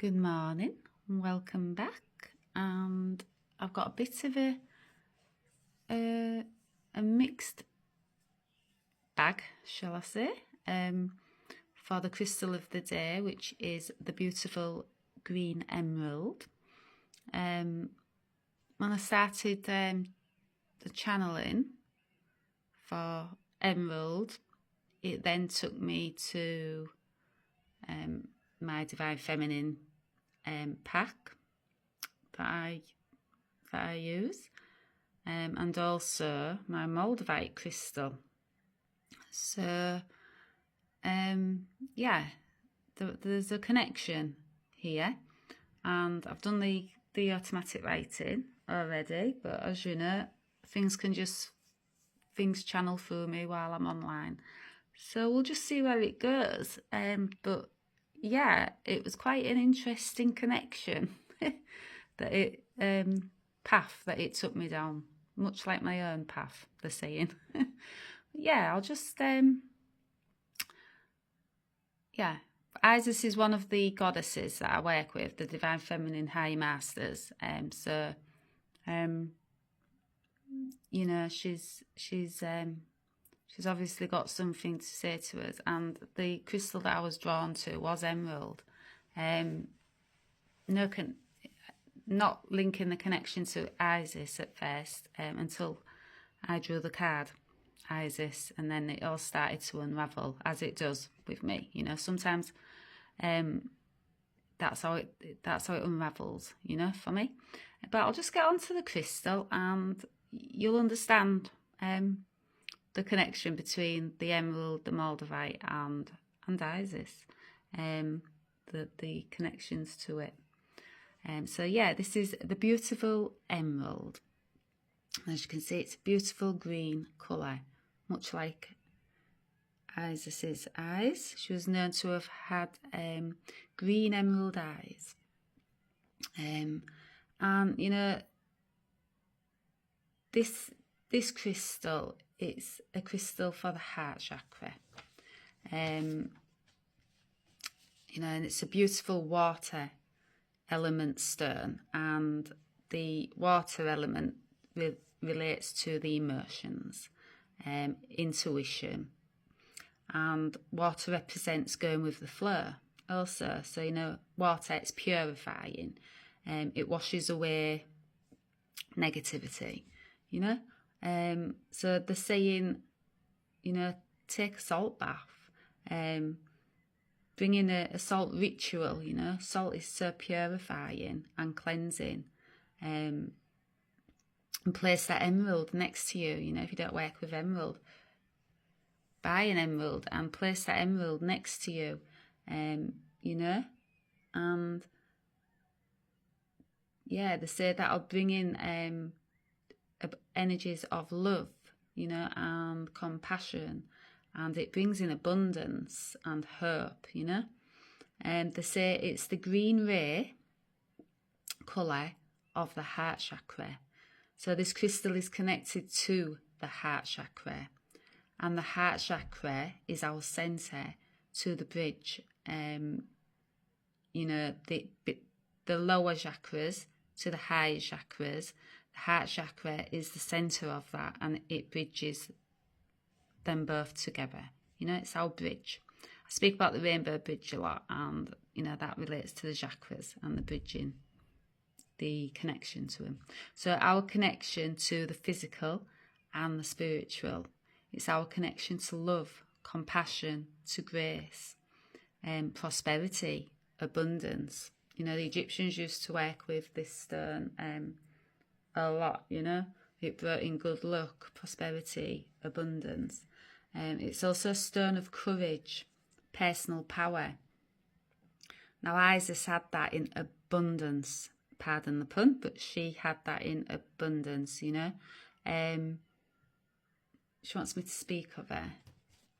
Good morning, welcome back, and I've got a bit of a mixed bag, shall I say, for the crystal of the day, which is the beautiful green emerald. When I started the channeling for emerald, it then took me to my divine feminine pack that I use, and also my Moldavite crystal. So yeah, there's a connection here, and I've done the automatic writing already, but as you know, things channel through me while I'm online, so we'll just see where it goes. But yeah, it was quite an interesting connection that it path that it took me down, much like my own path, the saying. Yeah, I'll just yeah, Isis is one of the goddesses that I work with, the divine feminine high masters. So you know, she's obviously got something to say to us, and the crystal that I was drawn to was emerald. Not linking the connection to Isis at first, until I drew the card Isis, and then it all started to unravel, as it does with me. You know, sometimes that's how it unravels, you know, for me. But I'll just get onto the crystal, and you'll understand the connection between the emerald, the Moldavite, and Isis, the connections to it. So yeah, this is the beautiful emerald. As you can see, it's a beautiful green colour, much like Isis's eyes. She was known to have had green emerald eyes. And you know, this crystal, it's a crystal for the heart chakra. You know, and it's a beautiful water element stone, and the water element relates to the emotions, intuition, and water represents going with the flow also. So, you know, water, it's purifying, it washes away negativity, you know. So the saying, you know, take a salt bath, bring in a salt ritual. You know, salt is so purifying and cleansing. And place that emerald next to you. You know, if you don't work with emerald, buy an emerald and place that emerald next to you. You know, and yeah, they say that'll bring in energies of love, you know, and compassion, and it brings in abundance and hope, you know. And they say it's the green ray colour of the heart chakra. So this crystal is connected to the heart chakra, and the heart chakra is our centre to the bridge. You know, the lower chakras to the higher chakras. The heart chakra is the centre of that, and it bridges them both together. You know, it's our bridge. I speak about the rainbow bridge a lot, and you know, that relates to the chakras and the bridging, the connection to them. So our connection to the physical and the spiritual, it's our connection to love, compassion, to grace, prosperity, abundance. You know, the Egyptians used to work with this stone a lot, you know. It brought in good luck, prosperity, abundance. It's also a stone of courage, personal power. Now, Isis had that in abundance, pardon the pun, but she had that in abundance, you know. She wants me to speak of her.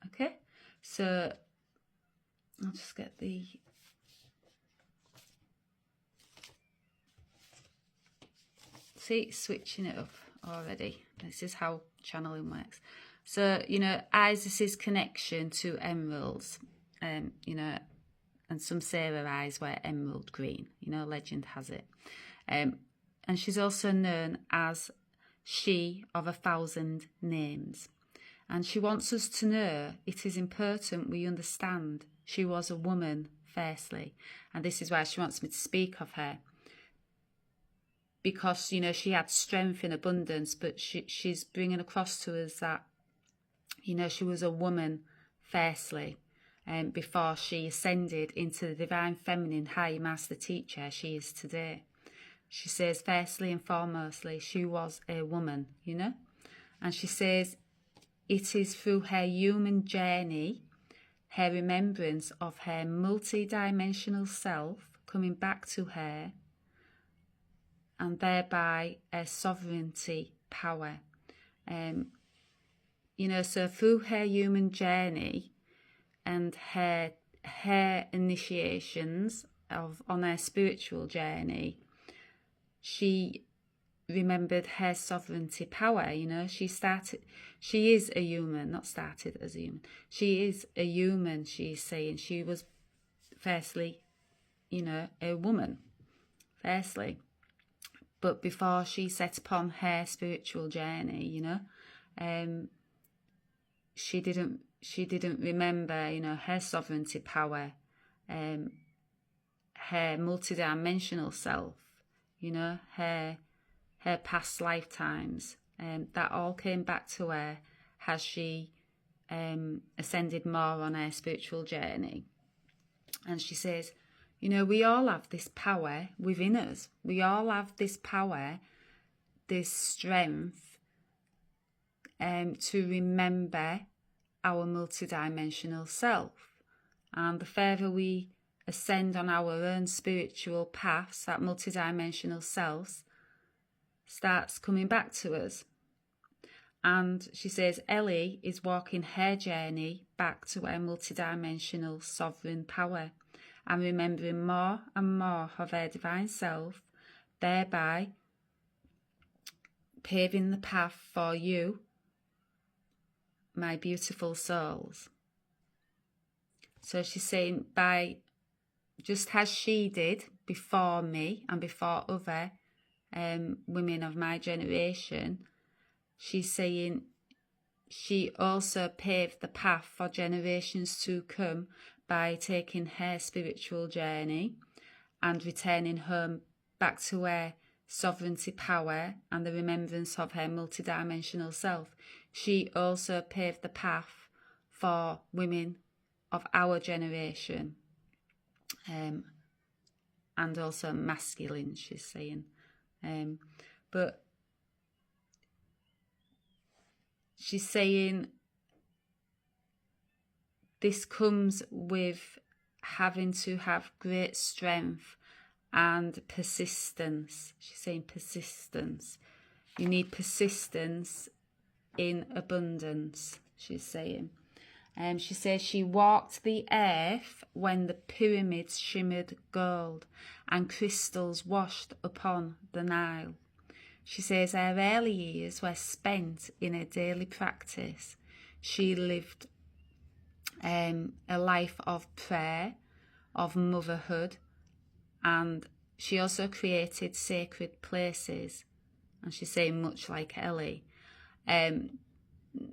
Okay, so I'll just get the... See, switching it up already. This is how channeling works. So, you know, Isis's connection to emeralds, you know, and some say her eyes were emerald green. You know, legend has it. And she's also known as she of 1,000 names. And she wants us to know it is important we understand she was a woman, firstly. And this is why she wants me to speak of her. Because, you know, she had strength in abundance, but she's bringing across to us that, you know, she was a woman, firstly, before she ascended into the divine feminine high master teacher she is today. She says, firstly and foremostly, she was a woman, you know. And she says, it is through her human journey, her remembrance of her multi-dimensional self coming back to her, and thereby her sovereignty power. You know, so through her human journey and her initiations on her spiritual journey, she remembered her sovereignty power. You know, she is a human, not started as a human. She is a human, she's saying. She was, firstly, you know, a woman, firstly. But before she set upon her spiritual journey, you know, she didn't remember, you know, her sovereignty power, her multidimensional self, you know, her past lifetimes. That all came back to her as she ascended more on her spiritual journey. And she says, you know, we all have this power within us. We all have this power, this strength, to remember our multidimensional self. And the further we ascend on our own spiritual paths, that multidimensional self starts coming back to us. And she says Ellie is walking her journey back to her multidimensional sovereign power and remembering more and more of her divine self, thereby paving the path for you, my beautiful souls. So she's saying, by just as she did before me and before other women of my generation, she's saying she also paved the path for generations to come by taking her spiritual journey and returning home back to her sovereignty power and the remembrance of her multidimensional self. She also paved the path for women of our generation, and also masculine, she's saying. But she's saying this comes with having to have great strength and persistence. She's saying persistence. You need persistence in abundance, she's saying. She says she walked the earth when the pyramids shimmered gold and crystals washed upon the Nile. She says her early years were spent in a daily practice. She lived a life of prayer, of motherhood, and she also created sacred places. And she's saying, much like Ellie,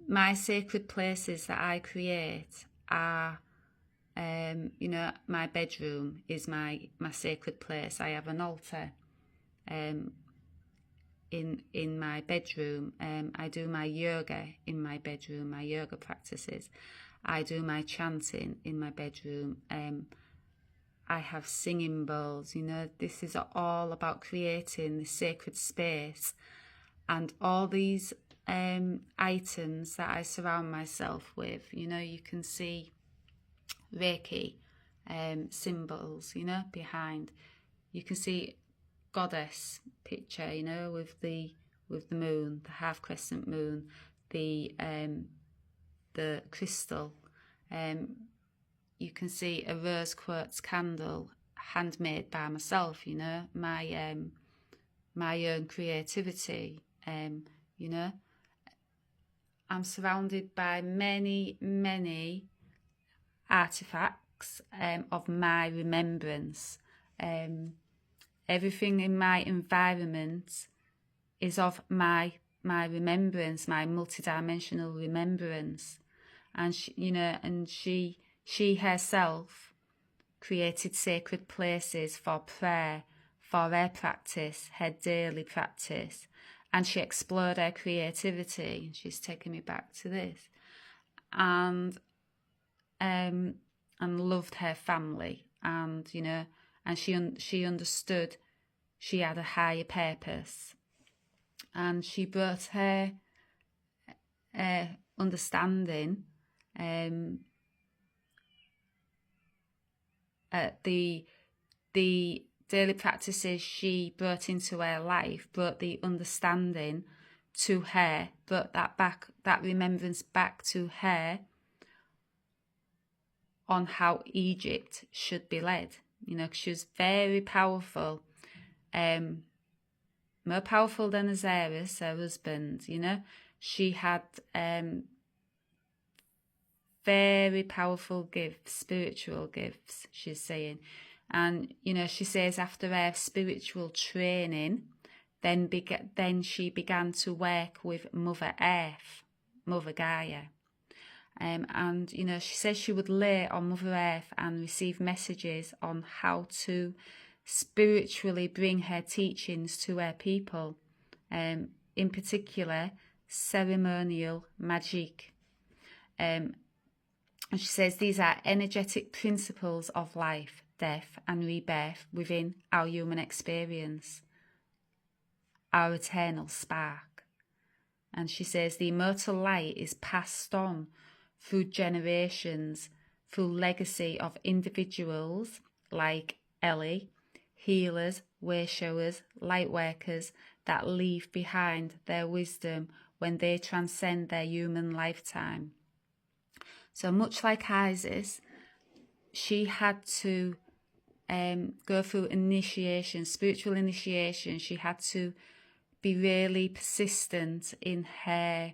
my sacred places that I create are, you know, my bedroom is my sacred place. I have an altar in my bedroom. I do my yoga in my bedroom, my yoga practices. I do my chanting in my bedroom. I have singing bowls. You know, this is all about creating the sacred space, and all these items that I surround myself with. You know, you can see Reiki symbols, you know, behind. You can see goddess picture, you know, with the moon, the half crescent moon, the crystal. You can see a rose quartz candle handmade by myself, you know, my own creativity. You know, I'm surrounded by many artifacts aspects of my remembrance. Everything in my environment is of my remembrance, my multidimensional remembrance. And she herself created sacred places for prayer, for her practice, her daily practice. And she explored her creativity. She's taken me back to this. And loved her family. And, and she understood she had a higher purpose. And she brought her understanding the daily practices she brought into her life, brought the understanding to her, brought that remembrance back to her on how Egypt should be led. She was very powerful, more powerful than Osiris, her husband. She had very powerful gifts, spiritual gifts, she's saying. And, she says after her spiritual training, then she began to work with Mother Earth, Mother Gaia. And, she says she would lay on Mother Earth and receive messages on how to spiritually bring her teachings to her people, in particular, ceremonial magic. And she says these are energetic principles of life, death and rebirth within our human experience, our eternal spark. And she says the immortal light is passed on through generations, through legacy of individuals like Ellie, healers, way showers, light workers that leave behind their wisdom when they transcend their human lifetime. So much like Isis, she had to go through initiation, spiritual initiation. She had to be really persistent in her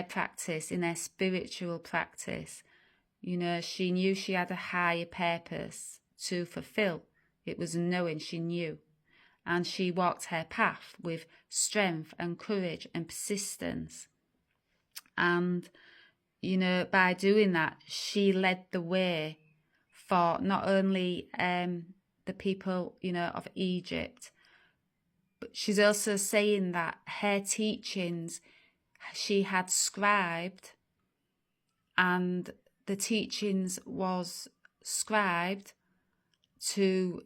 practice, in her spiritual practice. She knew she had a higher purpose to fulfill. It was knowing, she knew. And she walked her path with strength and courage and persistence. And by doing that, she led the way for not only the people, of Egypt, but she's also saying that her teachings she had scribed, and the teachings was scribed to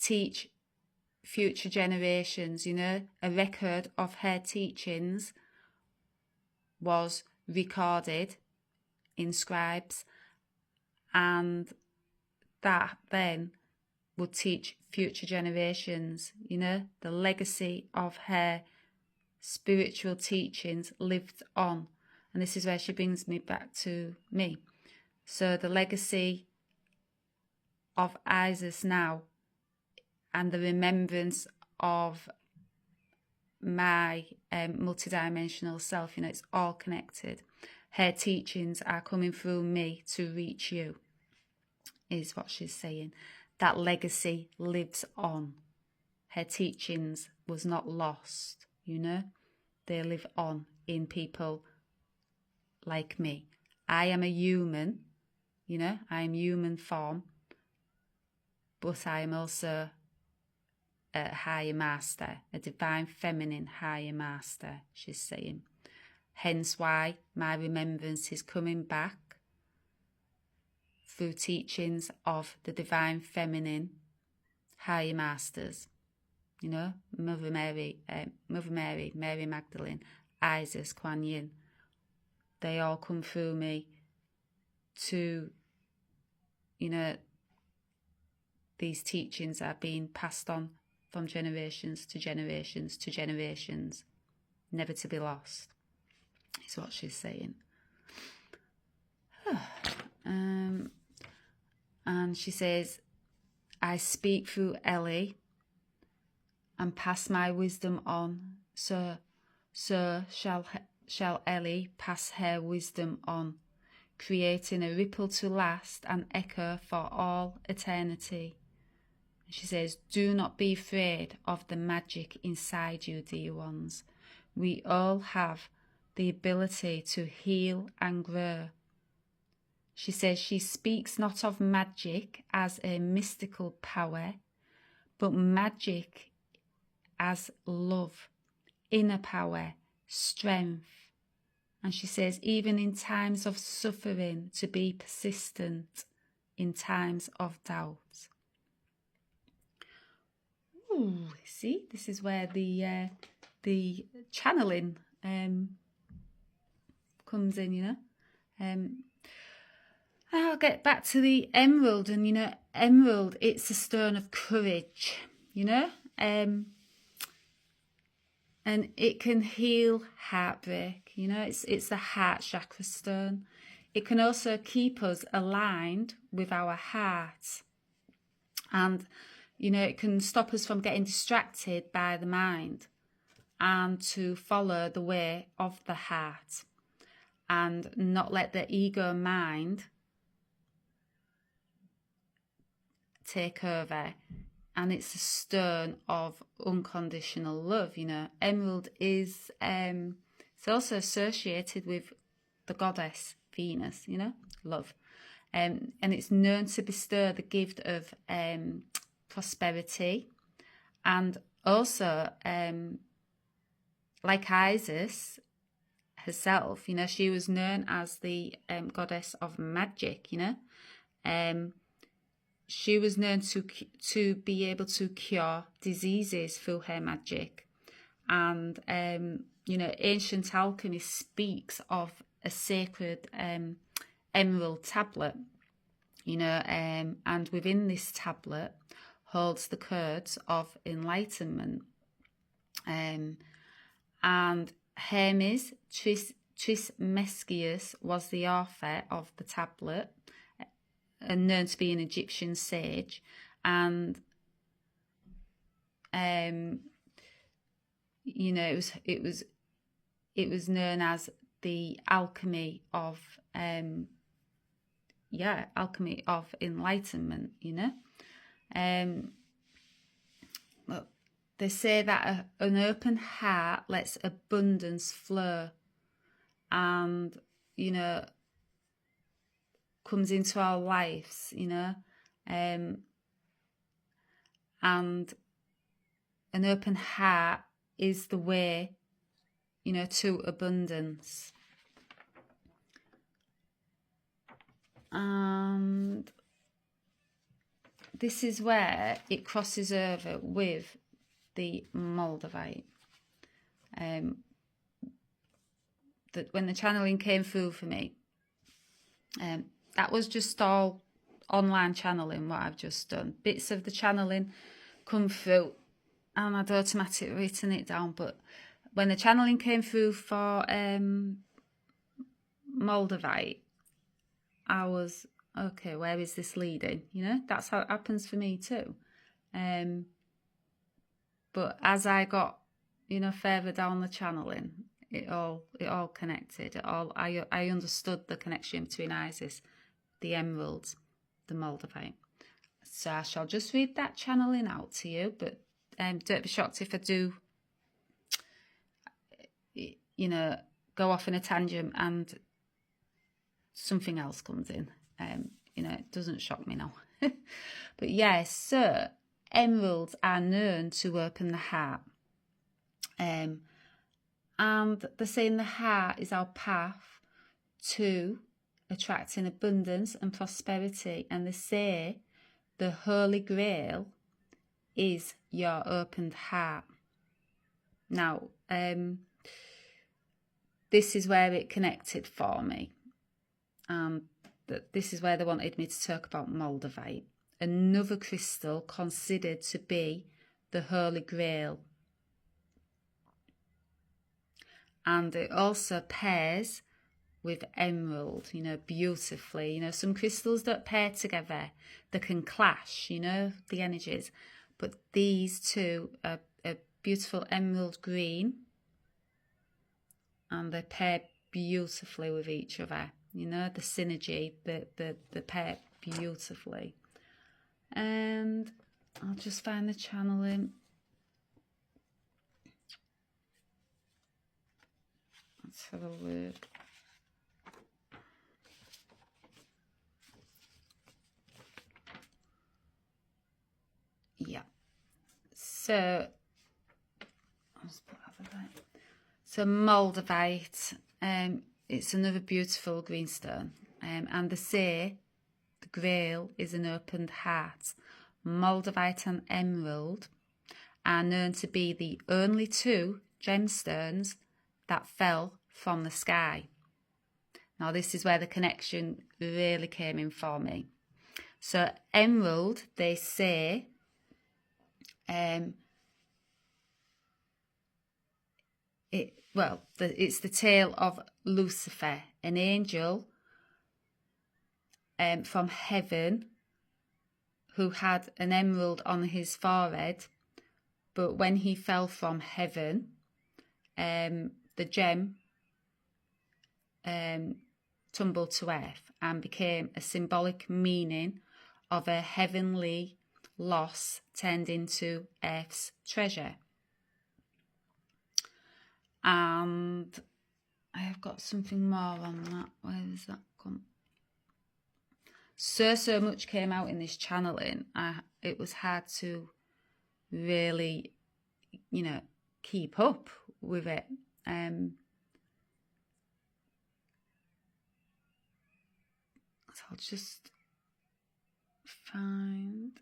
teach future generations. A record of her teachings was recorded in scribes, and that then would teach future generations. The legacy of her spiritual teachings lived on. And this is where she brings me back to me. So the legacy of Isis now and the remembrance of my multidimensional self, it's all connected. Her teachings are coming through me to reach you, is what she's saying. That legacy lives on. Her teachings was not lost, They live on in people like me. I am a human, I am human form, but I am also a higher master, a divine feminine higher master, she's saying. Hence why my remembrance is coming back through teachings of the divine feminine higher masters. Mother Mary, Mary Magdalene, Isis, Kuan Yin. They all come through me to, these teachings are being passed on from generations to generations to generations, never to be lost, is what she's saying. And she says, I speak through Ellie and pass my wisdom on, so shall Ellie pass her wisdom on, creating a ripple to last and echo for all eternity. She says, do not be afraid of the magic inside you, dear ones. We all have the ability to heal and grow. She says she speaks not of magic as a mystical power, but magic as love, inner power, strength. And she says, even in times of suffering, to be persistent in times of doubt. Ooh, see, this is where the channeling comes in, you know. I'll get back to the emerald, and you know, emerald, it's a stone of courage, you know, and it can heal heartbreak, you know. It's the heart chakra stone. It can also keep us aligned with our heart, and you know, it can stop us from getting distracted by the mind and to follow the way of the heart and not let the ego mind take over. And it's a stone of unconditional love, you know. Emerald is it's also associated with the goddess Venus, you know, love. And it's known to bestow the gift of prosperity, and also like Isis herself, you know, she was known as the goddess of magic, you know. She was known to be able to cure diseases through her magic. And you know, ancient alchemy speaks of a sacred emerald tablet, you know, and within this tablet holds the codes of enlightenment. And Hermes Trismegistus was the author of the tablet, and known to be an Egyptian sage, and you know, it was known as the alchemy of alchemy of enlightenment, you know. Look, they say that an open heart lets abundance flow, and you know, comes into our lives, you know, and an open heart is the way, you know, to abundance. And this is where it crosses over with the Moldavite. That when the channeling came through for me, that was just all online channeling, what I've just done. Bits of the channeling come through and I'd automatically written it down. But when the channeling came through for Moldavite, I was, okay, where is this leading? You know, that's how it happens for me too. But as I got, you know, further down the channeling, it all connected. I understood the connection between Isis, the emeralds, the Moldavite. So I shall just read that channeling out to you, but don't be shocked if I do, you know, go off in a tangent and something else comes in. You know, it doesn't shock me now. But yes, so emeralds are known to open the heart. And they're saying the heart is our path to attracting abundance and prosperity. And they say the Holy Grail is your opened heart. Now, this is where it connected for me. This is where they wanted me to talk about Moldavite, another crystal considered to be the Holy Grail. And it also pairs with emerald, you know, beautifully. You know, some crystals don't pair together. They can clash, you know, the energies. But these two are a beautiful emerald green. And they pair beautifully with each other. you know, the synergy, the pair beautifully. And I'll just find the channeling. Let's have a look. Yeah. So, Moldavite, it's another beautiful greenstone. And they say the Grail is an opened heart. Moldavite and emerald are known to be the only two gemstones that fell from the sky. Now, this is where the connection really came in for me. So, emerald, they say, it's the tale of Lucifer, an angel from heaven who had an emerald on his forehead, but when he fell from heaven, the gem tumbled to earth and became a symbolic meaning of a heavenly loss turned into earth's treasure. And I have got something more on that. Where has that gone? So much came out in this channeling. It was hard to really, you know, keep up with it. So I'll just find.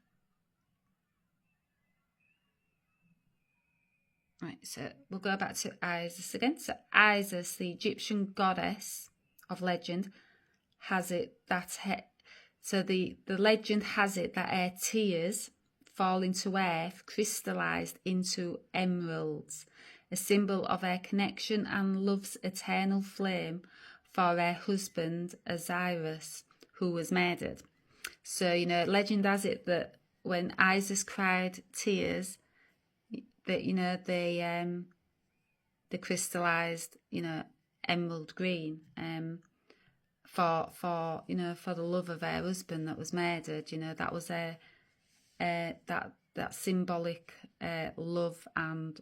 Right, so we'll go back to Isis again. So Isis, the Egyptian goddess of legend, has it that so the legend has it that her tears falling to earth crystallized into emeralds, a symbol of her connection and love's eternal flame for her husband Osiris, who was murdered. So, you know, legend has it that when Isis cried tears, that, you know, they crystallized, you know, emerald green, for you know, for the love of her husband that was murdered. You know, that was that symbolic love and,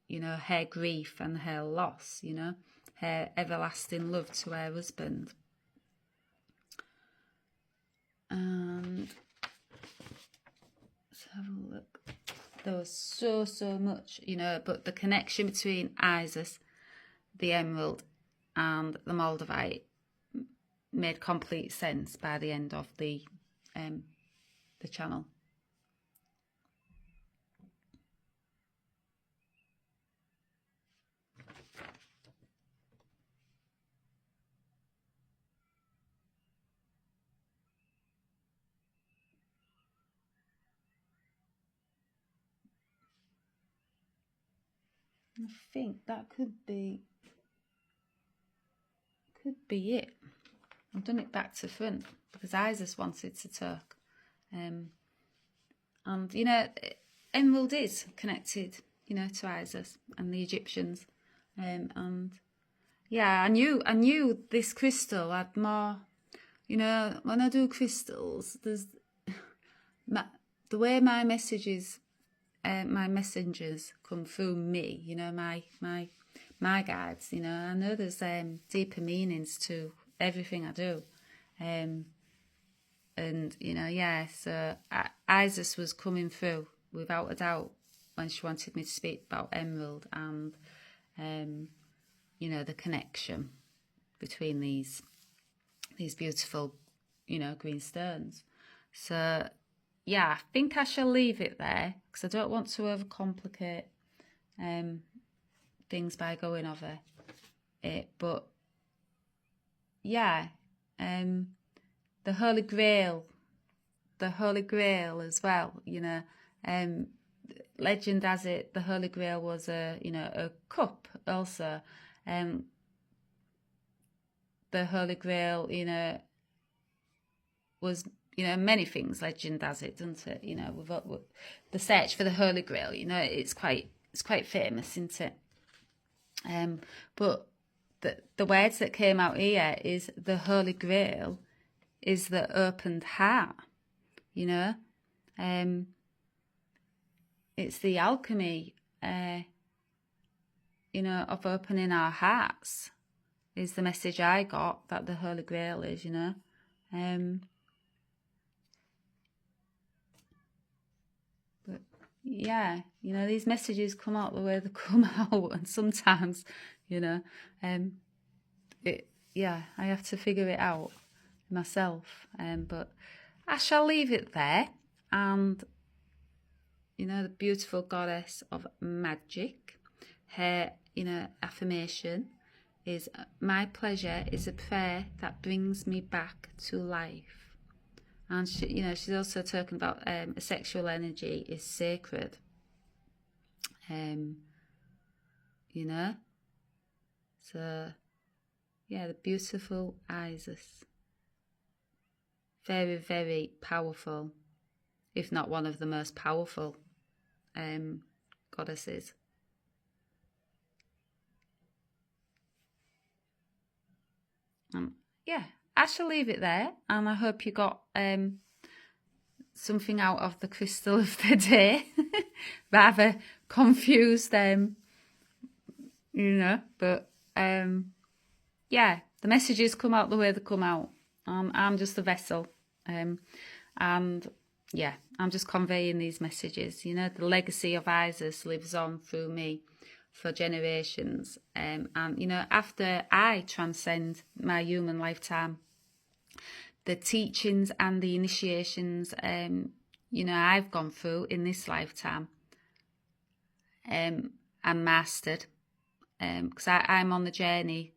you know, her grief and her loss. You know, her everlasting love to her husband. And let's have a look. There was so much, you know, but the connection between Isis, the emerald, and the Moldavite made complete sense by the end of the channel. I think that could be it. I've done it back to front because Isis wanted to talk, and you know, emerald is connected, you know, to Isis and the Egyptians, and yeah, I knew this crystal had more. You know, when I do crystals, there's the way my messages, my messengers come through me. You know, my guides. You know, I know there's deeper meanings to everything I do, and you know, yeah. So Isis was coming through without a doubt when she wanted me to speak about emerald and you know, the connection between these beautiful, you know, green stones. So yeah, I think I shall leave it there because I don't want to overcomplicate things by going over it. But yeah, the Holy Grail as well. You know, legend has it the Holy Grail was a cup also. The Holy Grail, you know, was, you know, many things. Legend has it, doesn't it? You know, with the search for the Holy Grail. You know, it's quite famous, isn't it? But the words that came out here is the Holy Grail is the opened heart, you know. It's the alchemy, you know, of opening our hearts is the message I got, that the Holy Grail is, you know. But yeah, you know, these messages come out the way they come out, and sometimes, you know, yeah, I have to figure it out myself. But I shall leave it there. And you know, the beautiful goddess of magic, her, you know, affirmation is, my pleasure is a prayer that brings me back to life. And she, you know, she's also talking about sexual energy is sacred. You know, so yeah, the beautiful Isis, very, very powerful, if not one of the most powerful goddesses. Yeah, I shall leave it there, and I hope you got something out of the crystal of the day. Rather confused, you know, but yeah, the messages come out the way they come out. I'm just a vessel, and yeah, I'm just conveying these messages. You know, the legacy of Isis lives on through me for generations. And, you know, after I transcend my human lifetime, the teachings and the initiations, you know, I've gone through in this lifetime and mastered, because I'm on the journey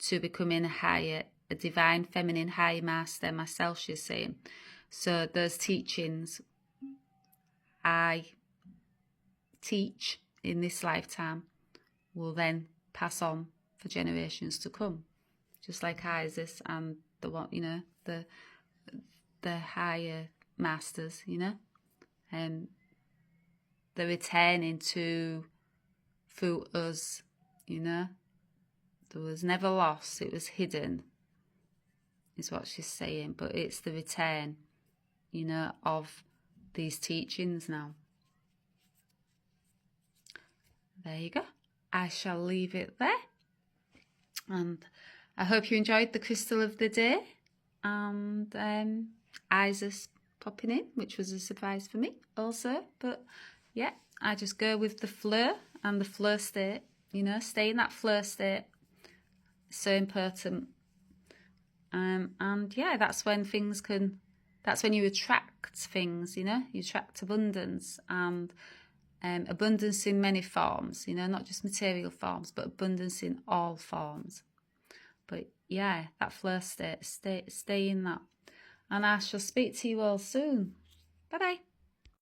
to becoming a divine feminine higher master myself, she's saying. So those teachings I teach in this lifetime will then pass on for generations to come, just like Isis and the one, you know, the higher masters, you know, and they're returning to through us, you know. There was never lost, it was hidden, is what she's saying, but it's the return, you know, of these teachings now. There you go. I shall leave it there. And I hope you enjoyed the crystal of the day. And Isis popping in, which was a surprise for me also. But yeah, I just go with the flow and the flow state. You know, stay in that flow state. So important. And yeah, that's when things can, that's when you attract things, you know, you attract abundance, and abundance in many forms, you know, not just material forms, but abundance in all forms. But yeah, that flow state, stay in that. And I shall speak to you all soon. Bye-bye.